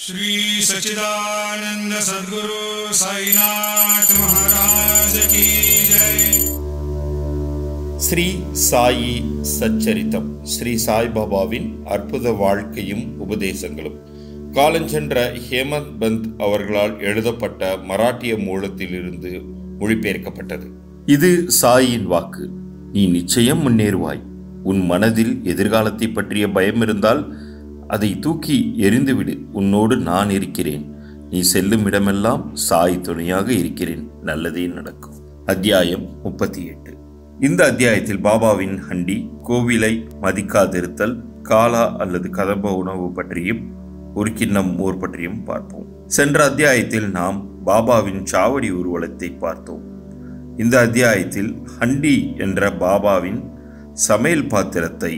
श्री सच्चिदानंद सद्गुरु साईनाथ महाराज की जय। ஸ்ரீ சாயி சச்சரித்தம். ஸ்ரீ சாய்பாபாவின் அற்புத வாழ்க்கையும் உபதேசங்களும் காலஞ்சென்ற ஹேமந்த் பந்த் அவர்களால் எழுதப்பட்ட மராட்டிய மூலத்திலிருந்து மொழிபெயர்க்கப்பட்டது. இது சாயின் வாக்கு. நீ நிச்சயம் முன்னேறுவாய். உன் மனதில் எதிர்காலத்தை பற்றிய பயம் இருந்தால் அதை தூக்கி எறிந்துவிடு. உன்னோடு நான் இருக்கிறேன். நீ செல்லும் இடமெல்லாம் சாய் துணையாக இருக்கிறேன். நல்லதே நடக்கும். அத்தியாயம் 38. இந்த அத்தியாயத்தில் பாபாவின் ஹண்டி, கோவிலை மதிக்காதிருத்தல், காலா அல்லது கதம்ப உணவு பற்றியும் ஒரு கிண்ணம் மோர் பற்றியும் பார்ப்போம். சென்ற அத்தியாயத்தில் நாம் பாபாவின் சாவடி ஊர்வலத்தை பார்த்தோம். இந்த அத்தியாயத்தில் ஹண்டி என்ற பாபாவின் சமையல் பாத்திரத்தை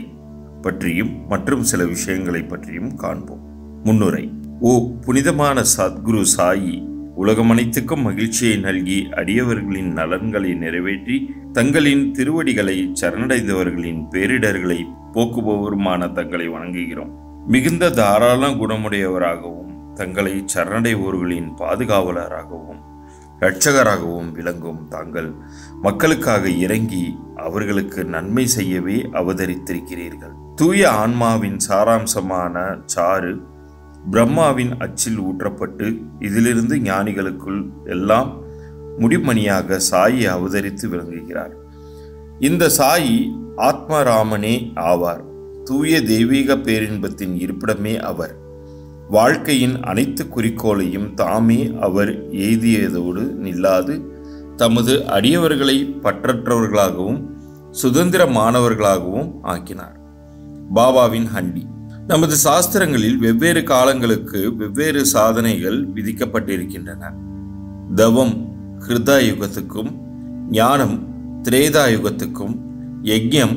பற்றியும் மற்றும் சில விஷயங்களை பற்றியும் காண்போம். முன்னுரை. ஓ புனிதமான சத்குரு சாயி, உலகமனைத்துக்கும் மகிழ்ச்சியை நல்கி அடியவர்களின் நலன்களை நிறைவேற்றி தங்களின் திருவடிகளை சரணடைந்தவர்களின் பேரிடர்களை போக்குபவருமான தங்களை வணங்குகிறோம். மிகுந்த தாராள குணமுடையவராகவும் தங்களை சரணடைவோர்களின் பாதுகாவலராகவும் இரட்சகராகவும் விளங்கும் தாங்கள் மக்களுக்காக இறங்கி அவர்களுக்கு நன்மை செய்யவே அவதரித்திருக்கிறீர்கள். தூய ஆன்மாவின் சாராம்சமான சாறு பிரம்மாவின் அச்சில் ஊற்றப்பட்டு இதிலிருந்து ஞானிகளுக்குள் எல்லாம் முடிமணியாக சாயி அவதரித்து விளங்குகிறார். இந்த சாயி ஆத்மராமனே ஆவார். தூய தெய்வீக பேரின்பத்தின் இருப்பிடமே அவர். வாழ்க்கையின் அனைத்து குறிக்கோளையும் தாமே அவர் எய்தியதோடு நில்லாது தமது அடியவர்களை பற்றற்றவர்களாகவும் சுதந்திரமானவர்களாகவும் ஆக்கினார். பாபாவின் ஹண்டி. நமது சாஸ்திரங்களில் வெவ்வேறு காலங்களுக்கு வெவ்வேறு சாதனைகள் விதிக்கப்பட்டிருக்கின்றன. தவம் கிருதா யுகத்துக்கும், ஞானம் திரேதா யுகத்துக்கும், யஜ்யம்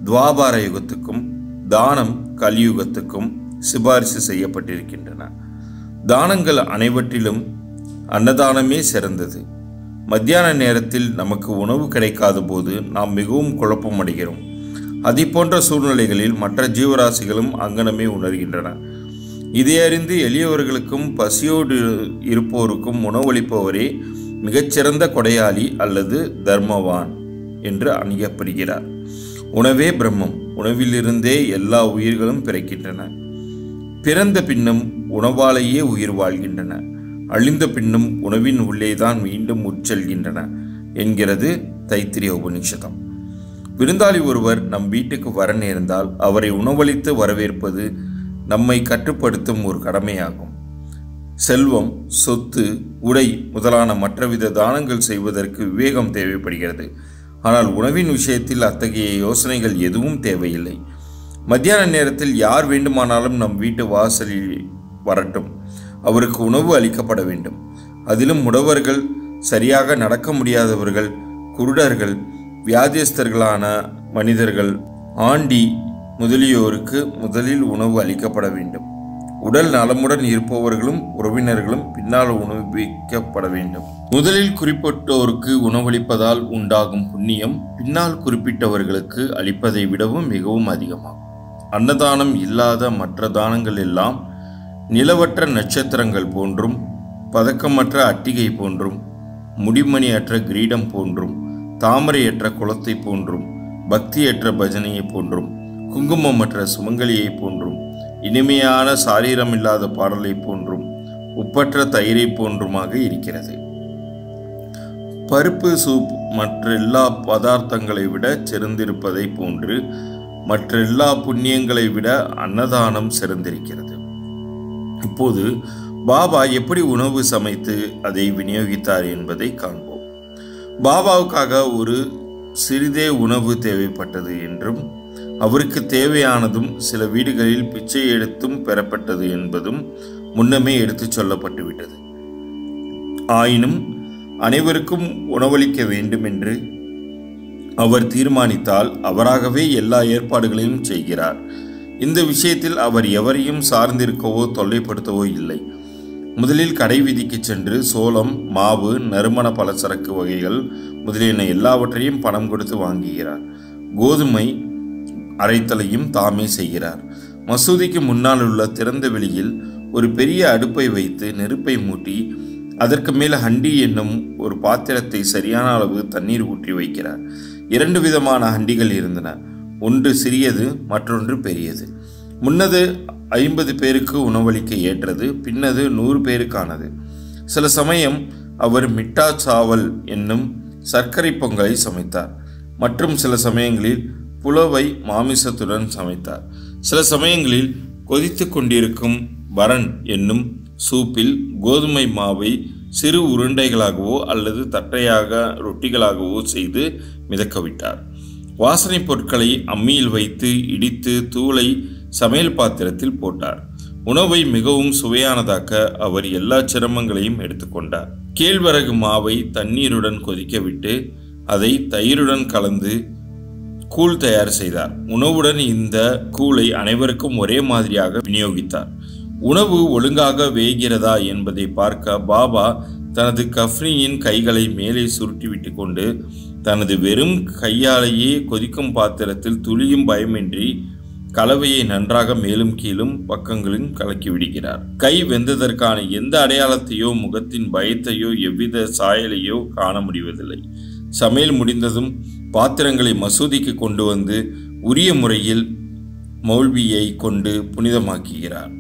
துவாபார யுகத்துக்கும், தானம் கலியுகத்துக்கும் சிபாரிசு செய்யப்பட்டிருக்கின்றன. தானங்கள் அனைவற்றிலும் அன்னதானமே சிறந்தது. மத்தியான நேரத்தில் நமக்கு உணவு கிடைக்காத போது நாம் மிகவும் குழப்பம் அடைகிறோம். அதை போன்ற சூழ்நிலைகளில் மற்ற ஜீவராசிகளும் அங்கனமே உணர்கின்றன. இதை அறிந்து எளியவர்களுக்கும் பசியோடு இருப்போருக்கும் உணவளிப்பவரே மிகச்சிறந்த கொடையாளி அல்லது தர்மவான் என்று அணியப்படுகிறார். உணவே பிரம்மம். உணவிலிருந்தே எல்லா உயிர்களும் பிறக்கின்றன. பிறந்த பின்னும் உணவாலேயே உயிர் வாழ்கின்றன. அழிந்த பின்னும் உணவின் உள்ளேதான் மீண்டும் உட்செல்கின்றன என்கிறது தைத்திரிய உபநிஷதம். விருந்தாளி ஒருவர் நம் வீட்டுக்கு வர நேர்ந்தால் அவரை உணவளித்து வரவேற்பது நம்மை கட்டுப்படுத்தும் ஒரு கடமையாகும். செல்வம், சொத்து, உடை முதலான மற்றவித தானங்கள் செய்வதற்கு விவேகம் தேவைப்படுகிறது. ஆனால் உணவின் விஷயத்தில் அத்தகைய யோசனைகள் எதுவும் தேவையில்லை. மத்தியான நேரத்தில் யார் வேண்டுமானாலும் நம் வீட்டு வாசலில் வரட்டும், அவருக்கு உணவு அளிக்கப்பட வேண்டும். அதிலும் முடவர்கள், சரியாக நடக்க முடியாதவர்கள், குருடர்கள், வியாதியஸ்தர்களான மனிதர்கள், ஆண்டி முதலியோருக்கு முதலில் உணவு அளிக்கப்பட வேண்டும். உடல் நலமுடன் இருப்பவர்களும் உறவினர்களும் பின்னால் உணவிக்கப்பட வேண்டும். முதலில் குறிப்பிட்டோருக்கு உணவளிப்பதால் உண்டாகும் புண்ணியம் பின்னால் குறிப்பிட்டவர்களுக்கு அளிப்பதை விடவும் மிகவும் அதிகமாகும். அன்னதானம் இல்லாத மற்ற தானங்கள் எல்லாம் நிலவற்ற நட்சத்திரங்கள் போன்றும், பதக்கமற்ற அட்டிகை போன்றும், முடிமணியற்ற கிரீடம் போன்றும், தாமரையற்ற குளத்தை போன்றும், பக்தியற்ற பஜனையை போன்றும், குங்குமமற்ற சுமங்கலியை போன்றும், இனிமையான சாரீரமில்லாத பாடலை போன்றும், உப்பற்ற தயிரை போன்றுமாக இருக்கிறது. பருப்பு சூப் மற்றெல்லா பதார்த்தங்களை விட சிறந்திருப்பதை போன்று மற்றெல்லா புண்ணியங்களை விட அன்னதானம் சிறந்திருக்கிறது. இப்போது பாபா எப்படி உணவு சமைத்து அதை விநியோகித்தார் என்பதை காண்போம். பாபாவுக்காக ஒரு சிறிதே உணவு தேவைப்பட்டது என்றும் அவருக்கு தேவையானதும் சில வீடுகளில் பிச்சை எடுத்தும் பெறப்பட்டது என்பதும் முன்னமே எடுத்துச் சொல்லப்பட்டுவிட்டது. ஆயினும் அனைவருக்கும் உணவளிக்க வேண்டும் என்று அவர் தீர்மானித்தால் அவராகவே எல்லா ஏற்பாடுகளையும் செய்கிறார். இந்த விஷயத்தில் அவர் எவரையும் சார்ந்திருக்கவோ தொல்லைப்படுத்தவோ இல்லை. முதலில் கடை வீதிக்கு சென்று சோளம், மாவு, நறுமண பலசரக்கு வகைகள் முதலியன எல்லாவற்றையும் பணம் கொடுத்து வாங்குகிறார். கோதுமை அரைத்தலையும் தாமே செய்கிறார். மசூதிக்கு முன்னால் உள்ள திறந்த வெளியில் ஒரு பெரிய அடுப்பை வைத்து நெருப்பை மூட்டி அதற்கு மேல் ஹண்டி என்னும் ஒரு பாத்திரத்தை சரியான அளவு தண்ணீர் ஊற்றி வைக்கிறார். 2 விதமான ஹண்டிகள் இருந்தன. ஒன்று சிறியது, மற்றொன்று பெரியது. முன்னது 50 பேருக்கு உணவளிக்க ஏற்றது, பின்னது 100 பேருக்கானது. சில சமயம் அவர் மிட்டா சாவல் என்னும் சர்க்கரை பொங்கலை சமைத்தார். மற்றும் சில சமயங்களில் புலவை மாமிசத்துடன் சமைத்தார். சில சமயங்களில் கொதித்து கொண்டிருக்கும் பரன் என்னும் சூப்பில் கோதுமை மாவை சிறு உருண்டைகளாகவோ அல்லது தட்டையாக ரொட்டிகளாகவோ செய்து மிதக்கவிட்டார். வாசனை பொருட்களை அம்மியில் வைத்து இடித்து தூளை சமையல் பாத்திரத்தில் போட்டார். உணவை மிகவும் சுவையானதாக்க அவர் எல்லா சிரமங்களையும் எடுத்துக்கொண்டார். கேழ்வரகு மாவை தண்ணீருடன் கொதிக்க விட்டு அதை தயிருடன் கலந்து கூழ் தயார் செய்தார். உணவுடன் இந்த கூழை அனைவருக்கும் ஒரே மாதிரியாக விநியோகித்தார். உணவு ஒழுங்காக வேகிறதா என்பதை பார்க்க பாபா தனது கஃப்னியின் கைகளை மேலே சுருட்டிவிட்டு கொண்டு தனது வெறும் கையாலேயே கொதிக்கும் பாத்திரத்தில் துளியும் பயமின்றி கலவையை நன்றாக மேலும் கீழும் பக்கங்களும் கலக்கி விடுகிறார். கை வெந்ததற்கான எந்த அடையாளத்தையோ முகத்தின் பயத்தையோ எவ்வித சாயலையோ காண முடிவதில்லை. சமையல் முடிந்ததும் பாத்திரங்களை மசூதிக்கு கொண்டு வந்து உரிய முறையில் மௌல்வியை கொண்டு புனிதமாக்குகிறார்.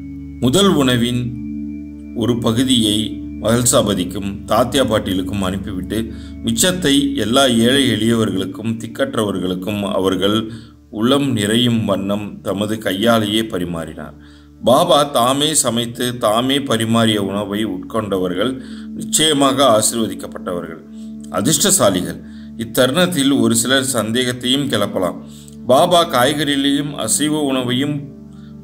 முதல் உணவின் ஒரு பகுதியை மகள்சாபதிக்கும் தாத்தியா பாட்டிலுக்கும் அனுப்பிவிட்டு மிச்சத்தை எல்லா ஏழை எளியவர்களுக்கும் திக்கற்றவர்களுக்கும் அவர்கள் உளம் நிறையும் வண்ணம் தமது கையாலேயே பரிமாறினார். பாபா தாமே சமைத்து தாமே பரிமாறிய உணவை உட்கொண்டவர்கள் நிச்சயமாக ஆசீர்வதிக்கப்பட்டவர்கள், அதிர்ஷ்டசாலிகள். இத்தருணத்தில் ஒரு சிலர் சந்தேகத்தையும் கிளப்பலாம். பாபா காய்கறிகளையும் அசைவ உணவையும்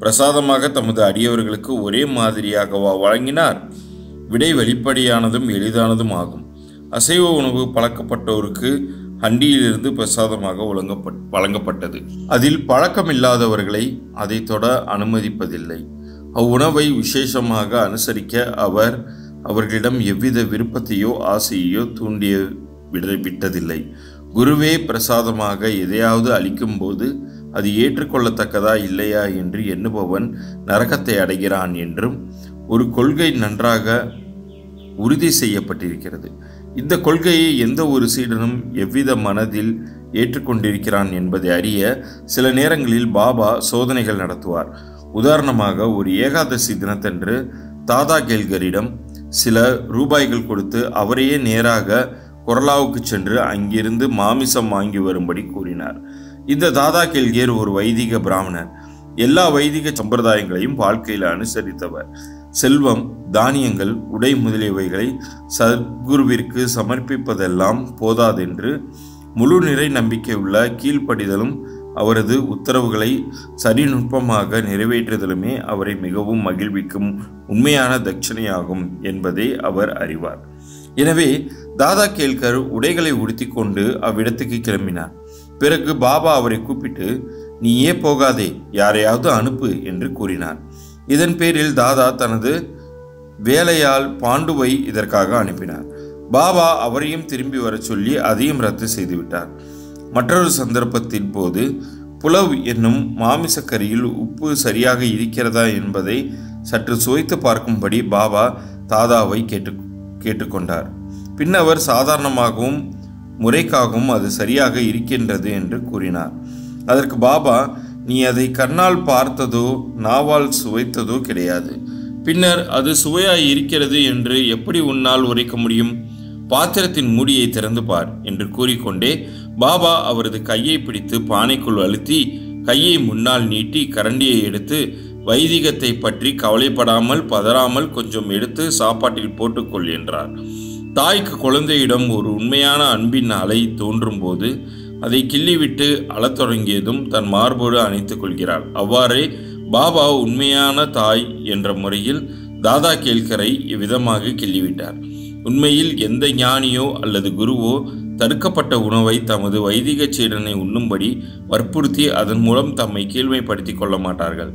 பிரசாதமாக தமது அடியவர்களுக்கு ஒரே மாதிரியாகவா வழங்கினார்? விடை வெளிப்படையானதும் எளிதானதும் ஆகும். அசைவ உணவு பழக்கப்பட்டோருக்கு ஹண்டியிலிருந்து பிரசாதமாக வழங்கப்பட்டது. அதில் பழக்கமில்லாதவர்களை அதை தொட அனுமதிப்பதில்லை. அவ்வுணவை விசேஷமாக அனுசரிக்க அவர் அவர்களிடம் எவ்வித விருப்பத்தையோ ஆசையோ தூண்டிய விட்டதில்லை. குருவே பிரசாதமாக எதையாவது அளிக்கும் போது அது ஏற்றுக்கொள்ளத்தக்கதா இல்லையா என்று எண்ணுபவன் நரகத்தை அடைகிறான் என்றும் ஒரு கொள்கை நன்றாக உறுதி செய்யப்பட்டிருக்கிறது. இந்த கொள்கையை எந்த ஒரு சீடனும் எவ்வித மனதில் ஏற்றுக்கொண்டிருக்கிறான் என்பதை அறிய சில நேரங்களில் பாபா சோதனைகள் நடத்துவார். உதாரணமாக, ஒரு ஏகாதசி தினத்தன்று தாதா கேல்கரிடம் சில ரூபாய்கள் கொடுத்து அவரையே நேராக கொரலாவுக்கு சென்று அங்கிருந்து மாமிசம் வாங்கி வரும்படி கூறினார். இந்த தாதா கேல்கர் ஒரு வைதிக பிராமணர். எல்லா வைதிக சம்பிரதாயங்களையும் வாழ்க்கையில் அனுசரித்தவர். செல்வம், தானியங்கள், உடை முதலியவைகளை சத்குருவிற்கு சமர்ப்பிப்பதெல்லாம் போதாதென்று முழு நிறை நம்பிக்கையுள்ள கீழ்ப்படிதலும் அவரது உத்தரவுகளை சரிநுட்பமாக நிறைவேற்றுதலுமே அவரை மிகவும் மகிழ்விக்கும் உண்மையான தட்சணையாகும் என்பதை அவர் அறிவார். எனவே தாதா கேல்கர் உடைகளை உடுத்தி கொண்டு அவ்விடத்துக்கு கிளம்பினார். பிறகு பாபா அவரை கூப்பிட்டு, நீயே போகாதே, யாரையாவது அனுப்பு என்று கூறினார். இதன் பேரில் தாதா தனது வேலையால் பாண்டுவை இதற்காக அனுப்பினார். பாபா அவரையும் திரும்பி வர சொல்லி அதையும் ரத்து செய்துவிட்டார். மற்றொரு சந்தர்ப்பத்தின் போது புலவ் என்னும் மாமிசக்கரியில் உப்பு சரியாக இருக்கிறதா என்பதை சற்று சுவைத்து பார்க்கும்படி பாபா தாதாவை கேட்டுக்கொண்டார். பின் அவர் சாதாரணமாகவும் முறைக்காகவும் அது சரியாக இருக்கின்றது என்று கூறினார். அதற்கு பாபா, நீ அதை கண்ணால் பார்த்ததோ நாவால் சுவைத்ததோ கிடையாது. பின்னர் அது சுவையாய் இருக்கிறது என்று எப்படி உன்னால் உரைக்க முடியும்? பாத்திரத்தின் மூடியை திறந்து பார் என்று கூறிக்கொண்டே பாபா அவரது கையை பிடித்து பானைக்குள் அழுத்தி கையை முன்னால் நீட்டி கரண்டியை எடுத்து, வைதிகத்தை பற்றி கவலைப்படாமல் பதறாமல் கொஞ்சம் எடுத்து சாப்பாட்டில் போட்டுக்கொள் என்றார். தாய்க்கு குழந்தையிடம் ஒரு உண்மையான அன்பின் அலை தோன்றும் போது அதை கிள்ளிவிட்டு அழத் தொடங்கியதும் தன் மார்போடு அணைத்துக் கொள்கிறாள். அவ்வாறே பாபா உண்மையான தாய் என்ற முறையில் தாதா கேல்கரை இவ்விதமாக கிள்ளிவிட்டார். உண்மையில் எந்த ஞானியோ அல்லது குருவோ தடுக்கப்பட்ட உணவை தமது வைதிக சீடனை உண்ணும்படி வற்புறுத்தி அதன் மூலம் தம்மை கீழ்மைப்படுத்திக் கொள்ள மாட்டார்கள்.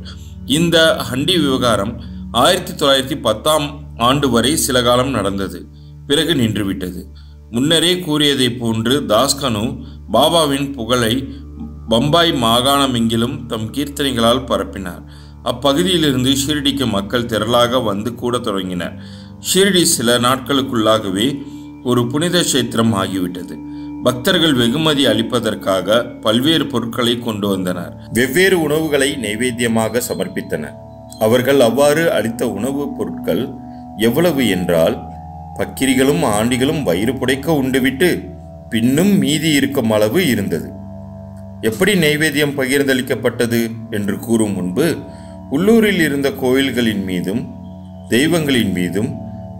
இந்த ஹண்டி விவகாரம் 1910ஆம் ஆண்டு வரை சில காலம் நடந்தது. பிறகு நின்றுவிட்டது. முன்னரே கூறியதை போன்று தாஸ்கனு பாபாவின் புகழை பம்பாய் மாகாணமெங்கிலும் தம் கீர்த்தனைகளால் பரப்பினார். அப்பகுதியிலிருந்து ஷிரடிக்கு மக்கள் திரளாக வந்து கூட தொடங்கினர். ஷிரடி சில நாட்களுக்குள்ளாகவே ஒரு புனித கஷேத்திரம் ஆகிவிட்டது. பக்தர்கள் வெகுமதி அளிப்பதற்காக பல்வேறு பொருட்களை கொண்டு வந்தனர். வெவ்வேறு உணவுகளை நைவேத்தியமாக சமர்ப்பித்தனர். அவர்கள் அவ்வாறு அளித்த உணவுப் பொருட்கள் எவ்வளவு என்றால், பக்கிரிகளும் ஆண்டிகளும் வயிறு புடைக்க உண்டுவிட்டு பின்னும் மீதி இருக்கும் அளவு இருந்தது. எப்படி நைவேத்தியம் பகிர்ந்தளிக்கப்பட்டது என்று கூறும் முன்பு, உள்ளூரில் இருந்த கோயில்களின் மீதும் தெய்வங்களின் மீதும்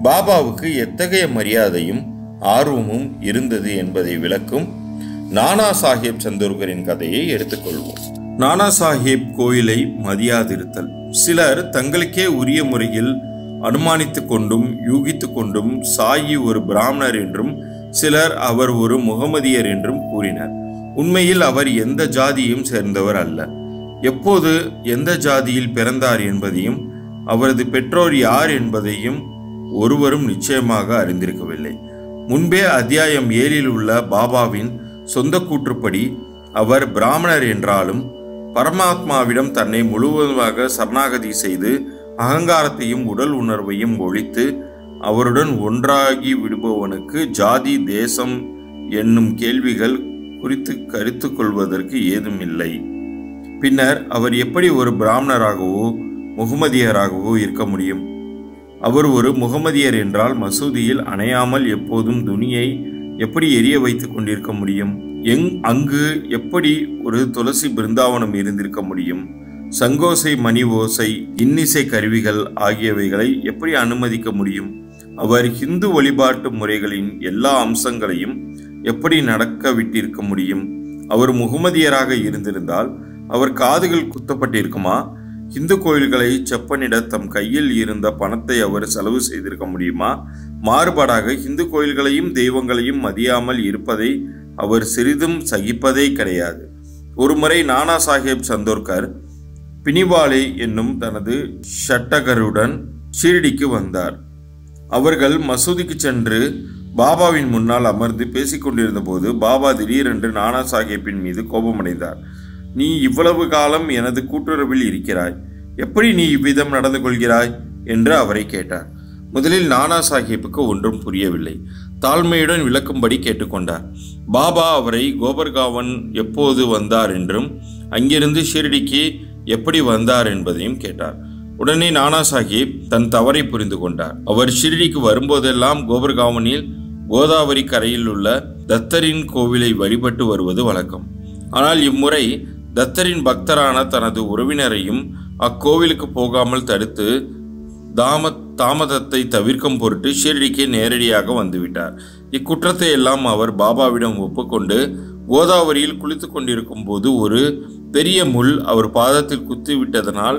பாபாவுக்கு எத்தகைய மரியாதையும் ஆர்வமும் இருந்தது என்பதை விளக்கும் நானா சாஹேப் சந்தோர்கரின் கதையை எடுத்துக்கொள்வோம். நானா சாஹேப் கோயிலை மதியாதிருத்தல். சிலர் தங்களுக்கே உரிய முறையில் அனுமானித்து கொண்டும் யூகித்து கொண்டும் சாயி ஒரு பிராமணர் என்றும் சிலர் அவர் ஒரு முகமதியர் என்றும் கூறினர். உண்மையில் அவர் எந்த ஜாதியையும் சேர்ந்தவர் அல்ல. எப்போது எந்த ஜாதியில் பிறந்தார் என்பதையும் அவரது பெற்றோர் யார் என்பதையும் ஒருவரும் நிச்சயமாக அறிந்திருக்கவில்லை. முன்பே அத்தியாயம் 7 உள்ள பாபாவின் சொந்த கூற்றுப்படி அவர் பிராமணர் என்றாலும் பரமாத்மாவிடம் தன்னை முழுவதுமாக சரணாகதி செய்து அகங்காரத்தையும் உடல் உணர்வையும் ஒழித்து அவருடன் ஒன்றாகி விடுபவனுக்கு ஜாதி தேசம் என்னும் கேள்விகள் குறித்து கருத்து கொள்வதற்கு ஏதும் இல்லை. பின்னர் அவர் எப்படி ஒரு பிராமணராகவோ முகமதியராகவோ இருக்க முடியும்? அவர் ஒரு முகமதியர் என்றால் மசூதியில் அணையாமல் எப்போதும் துணியை எப்படி எரிய வைத்துக் கொண்டிருக்க முடியும்? அங்கு எப்படி ஒரு துளசி பிருந்தாவனம் இருந்திருக்க முடியும்? சங்கோசை, மணி ஓசை, இன்னிசை கருவிகள் ஆகியவைகளை எப்படி அனுமதிக்க முடியும்? அவர் ஹிந்து வழிபாட்டு முறைகளின் எல்லா அம்சங்களையும் எப்படி நடக்க விட்டிருக்க முடியும்? அவர் முகமதியராக இருந்திருந்தால் அவர் காதுகள் குத்தப்பட்டிருக்குமா? இந்து கோயில்களை செப்பனிட தம் கையில் இருந்த பணத்தை அவர் செலவு செய்திருக்க முடியுமா? மாறுபாடாக இந்து கோயில்களையும் தெய்வங்களையும் மதியாமல் இருப்பதை அவர் சிறிதும் சகிப்பதே கிடையாது. ஒருமுறை நானா சாஹேப் சந்தோர்கர் பினிவாலே என்னும் தனது ஷட்டகருடன் ஷிரடிக்கு வந்தார். அவர்கள் மசூதிக்கு சென்று பாபாவின் முன்னால் அமர்ந்து பேசிக்கொண்டிருந்த போது பாபா திடீரென்று நானா சாஹேப்பின் மீது கோபமடைந்தார். நீ இவ்வளவு காலம் எனது கூட்டுறவில் இருக்கிறாய், எப்படி நீ இவ்விதம் நடந்து கொள்கிறாய் என்று அவரை கேட்டார். முதலில் நானா சாஹேப்புக்கு ஒன்றும் புரியவில்லை. தாழ்மையுடன் விளக்கும்படி கேட்டுக்கொண்டார். பாபா அவரை கோபர்காவன் எப்போது வந்தார் என்றும் அங்கிருந்து ஷிரடிக்கு எப்படி வந்தார் என்பதையும் கேட்டார். உடனே நானா சாஹேப் தன் தவறை புரிந்து கொண்டார். அவர் ஷிரடிக்கு வரும்போதெல்லாம் கோபர்காவனில் கோதாவரி கரையில் உள்ள தத்தரின் கோவிலை வழிபட்டு வருவது வழக்கம். ஆனால் இம்முறை தத்தரின் பக்தரான தனது உறவினரையும் அக்கோவிலுக்கு போகாமல் தடுத்து தாமதத்தை தவிர்க்கும் பொருட்டு ஷிரடிக்கு நேரடியாக வந்துவிட்டார். இக்குற்றத்தை எல்லாம் அவர் பாபாவிடம் ஒப்புக்கொண்டு கோதாவரியில் குளித்து கொண்டிருக்கும் போது ஒரு பெரிய முள் அவர் பாதத்தில் குத்திவிட்டதனால்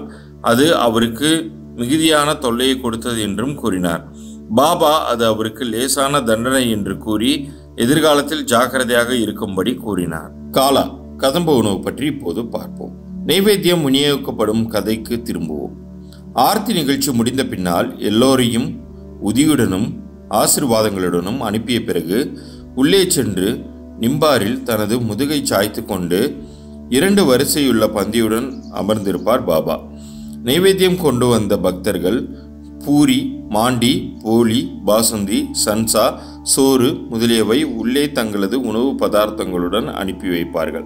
அது அவருக்கு மிகுதியான தொல்லையை கொடுத்தது என்றும் கூறினார். பாபா அது அவருக்கு லேசான தண்டனை என்று கூறி எதிர்காலத்தில் ஜாக்கிரதையாக இருக்கும்படி கூறினார். காலா கதம்ப உணவு பற்றி இப்போது பார்ப்போம். நைவேத்தியம் விநியோகிக்கப்படும் கதைக்கு திரும்புவோம். ஆர்த்தி நிகழ்ச்சி முடிந்த பின்னால் எல்லோரையும் உதியுடனும் ஆசீர்வாதங்களுடனும் அனுப்பிய பிறகு உள்ளே சென்று நிம்பாரில் தனது முதுகை சாய்த்து கொண்டு 2 வரிசையுள்ள பந்தியுடன் அமர்ந்திருப்பார் பாபா. நைவேத்தியம் கொண்டு வந்த பக்தர்கள் பூரி, மாண்டி, போலி, பாசுந்தி, சன்சா, சோறு முதலியவை உள்ளே தங்களது உணவு பதார்த்தங்களுடன் அனுப்பி வைப்பார்கள்.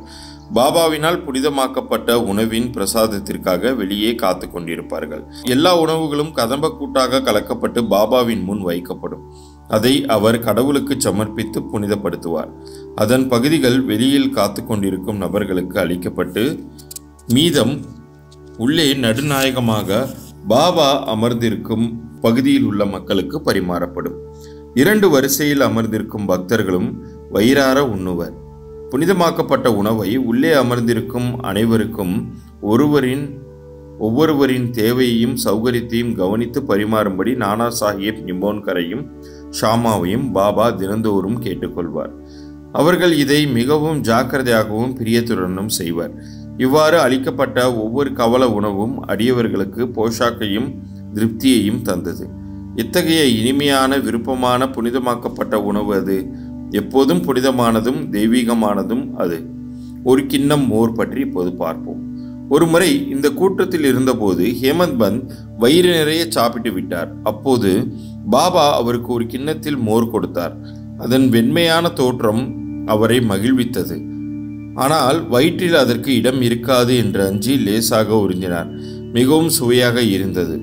பாபாவினால் புனிதமாக்கப்பட்ட உணவின் பிரசாதத்திற்காக வெளியே காத்து கொண்டிருப்பார்கள். எல்லா உணவுகளும் கதம்ப கூட்டாக கலக்கப்பட்டு பாபாவின் முன் வைக்கப்படும். அதை அவர் கடவுளுக்கு சமர்ப்பித்து புனிதப்படுத்துவார். அதன் பகுதிகள் வெளியில் காத்து கொண்டிருக்கும் நபர்களுக்கு அளிக்கப்பட்டு மீதம் உள்ளே நடுநாயகமாக பாபா அமர்ந்திருக்கும் பகுதியில் உள்ள மக்களுக்கு பரிமாறப்படும். 2 வரிசையில் அமர்ந்திருக்கும் பக்தர்களும் வயிறார உண்ணுவர். புனிதமாக்கப்பட்ட உணவை உள்ளே அமர்ந்திருக்கும் அனைவருக்கும் ஒவ்வொருவரின் தேவையையும் சௌகரியத்தையும் கவனித்து பரிமாறும்படி நானா சாஹேப் நிம்போன்கரையும் ஷாமாவையும் பாபா தினந்தோறும் கேட்டுக்கொள்வார். அவர்கள் இதை மிகவும் ஜாக்கிரதையாகவும் பிரியத்துடனும் செய்வர். இவ்வாறு அளிக்கப்பட்ட ஒவ்வொரு கவல உணவும் அடியவர்களுக்கு போஷாக்கையும் திருப்தியையும் தந்தது. இத்தகைய இனிமையான விருப்பமான புனிதமாக்கப்பட்ட உணவு அது. எப்போதும் புனிதமானதும் தெய்வீகமானதும் அது. ஒரு கிண்ணம் மோர் பற்றி இப்போது பார்ப்போம். ஒருமுறை இந்த கூட்டத்தில் இருந்தபோது ஹேமந்த் பந்த் வயிறு நிறைய சாப்பிட்டு விட்டார். அப்போது பாபா அவருக்கு ஒரு கிண்ணத்தில் மோர் கொடுத்தார். அதன் வெண்மையான தோற்றம் அவரை மகிழ்வித்தது. ஆனால் வயிற்றில் அதற்கு இடம் இருக்காது என்று அஞ்சி லேசாக உறிஞ்சினார். மிகவும் சுவையாக இருந்தது.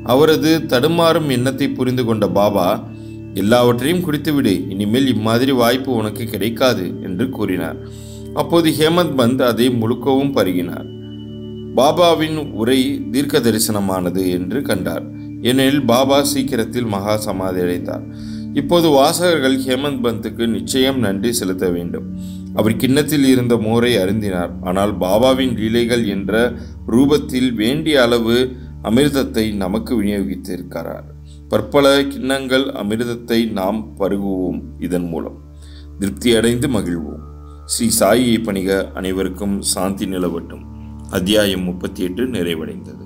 அவரது தடுமாறும் எண்ணத்தை புரிந்து கொண்ட பாபா, எல்லாவற்றையும் குடித்துவிடு, இனிமேல் இம்மாதிரி வாய்ப்பு உனக்கு கிடைக்காது என்று கூறினார். அப்போது ஹேமந்த் பந்த் அதை முழுக்கவும் பருகினார். பாபாவின் உரை தீர்க்க தரிசனமானது என்று கண்டார். ஏனெனில் பாபா சீக்கிரத்தில் மகா சமாதி அடைந்தார். இப்போது வாசகர்கள் ஹேமந்த் பந்துக்கு நிச்சயம் நன்றி செலுத்த வேண்டும். அவர் கிண்ணத்தில் இருந்த மோரை அருந்தினார். ஆனால் பாபாவின் லீலைகள் என்ற ரூபத்தில் வேண்டிய அளவு அமிர்தத்தை நமக்கு விநியோகித்திருக்கிறார். பற்பல கிண்ணங்கள் அமிர்தத்தை நாம் பருகுவோம். இதன் மூலம் திருப்தி அடைந்து மகிழ்வோம். ஸ்ரீ சாயியை பணிக. அனைவருக்கும் சாந்தி நிலவட்டும். அத்தியாயம் 38 நிறைவடைந்தது.